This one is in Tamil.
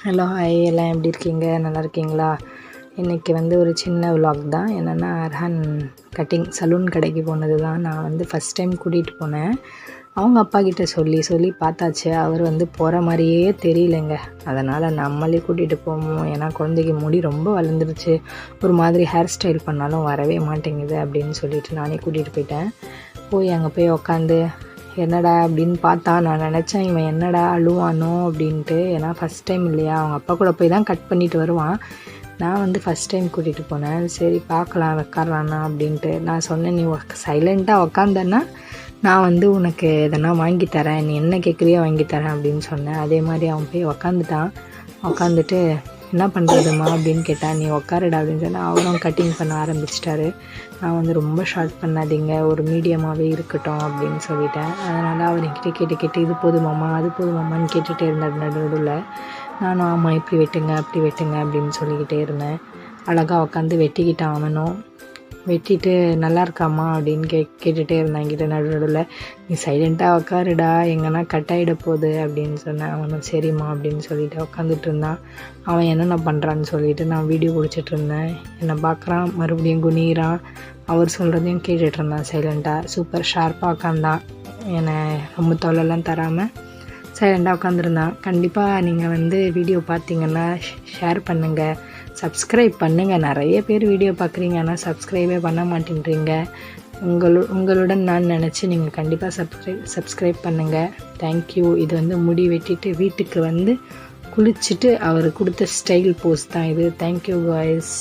ஹலோ ஹாய், எல்லாம் எப்படி இருக்கீங்க? நல்லா இருக்கீங்களா? இன்றைக்கி ஒரு சின்ன விலாக் தான். என்னென்னா, அர்ஹான் கட்டிங் சலூன் கடைக்கு போனது தான். நான் ஃபஸ்ட் டைம் கூட்டிகிட்டு போனேன். அவங்க அப்பா கிட்ட சொல்லி பார்த்தாச்சு. அவர் போகிற மாதிரியே தெரியலைங்க. அதனால் நம்மளே கூட்டிகிட்டு போவோம். ஏன்னா குழந்தைக்கு முடி ரொம்ப வளர்ந்துருச்சு. ஒரு மாதிரி ஹேர் ஸ்டைல் பண்ணாலும் வரவே மாட்டேங்குது அப்படின்னு சொல்லிட்டு நானே கூட்டிகிட்டு போயிட்டேன். அங்கே போய் உக்காந்து என்னடா அப்படின்னு பார்த்தா, நான் நினச்சேன் இவன் என்னடா அழுவானோ அப்படின்ட்டு. ஏன்னா ஃபஸ்ட் டைம் இல்லையா, அவங்க அப்பா கூட போய் தான் கட் பண்ணிட்டு வருவான். நான் ஃபஸ்ட் டைம் கூட்டிகிட்டு போனேன். சரி பார்க்கலாம் உக்காடுறானா அப்படின்ட்டு. நான் சொன்னேன், நீ சைலண்ட்டாக உக்காந்தன்னா நான் உனக்கு எதனா வாங்கித்தரேன், நீ என்ன கேட்குறியோ வாங்கித்தரேன் அப்படின்னு சொன்னேன். அதே மாதிரி அவன் போய் உக்காந்துட்டான். உக்காந்துட்டு என்ன பண்ணுறதுமா அப்படின்னு கேட்டான். நீ உக்காருடா அப்படின்னு சொன்னால் அவரும் கட்டிங் பண்ண ஆரம்பிச்சிட்டாரு. நான் ரொம்ப ஷார்ட் பண்ணாதீங்க, ஒரு மீடியமாகவே இருக்கட்டும் அப்படின்னு சொல்லிட்டேன். அதனால் அவர் என்கிட்ட கேட்டு இது போதுமாம்மா அது போதுமாம்மான்னு கேட்டுகிட்டே இருந்தார் நடுவில். நானும் ஆமாம் இப்படி வெட்டுங்க அப்படி வெட்டுங்க அப்படின்னு சொல்லிக்கிட்டே இருந்தேன். அழகாக உட்காந்து வெட்டிக்கிட்டான் அவனும். வெட்டிட்டு நல்லா இருக்காம்மா அப்படின்னு கேட்டுகிட்டே இருந்தான் என்கிட்ட நடுவில். நீ சைலண்ட்டாக உக்காருடா, எங்கன்னா கட் ஆகிட போகுது அப்படின்னு சொன்னேன். அவனும் சரிம்மா அப்படின்னு சொல்லிட்டு உட்காந்துட்டு இருந்தான். அவன் என்னென்ன பண்ணுறான்னு சொல்லிட்டு நான் வீடியோ பிடிச்சிட்டு இருந்தேன். என்னை பார்க்குறான், மறுபடியும் குனிகிறான். அவர் சொல்கிறதையும் கேட்டுட்டு இருந்தான் சைலண்ட்டாக. சூப்பர் ஷார்ப்பாக உட்காந்தான். என்னை ரொம்ப தொல்லைலாம் தராமல் சைலண்டாக உட்காந்துருந்தான். கண்டிப்பாக நீங்கள் வீடியோ பார்த்தீங்கன்னா ஷேர் பண்ணுங்கள், சப்ஸ்கிரைப் பண்ணுங்கள். நிறைய பேர் வீடியோ பார்க்குறீங்க, ஆனால் சப்ஸ்கிரைபே பண்ண மாட்டேன்றீங்க. உங்களுடன் நான் நினச்சி நீங்கள் கண்டிப்பாக சப்ஸ்கிரைப் பண்ணுங்கள். தேங்க்யூ. இது முடி வெட்டிட்டு வீட்டுக்கு குளிச்சுட்டு அவர் கொடுத்த ஸ்டைல் போஸ் தான் இது. Thank you guys.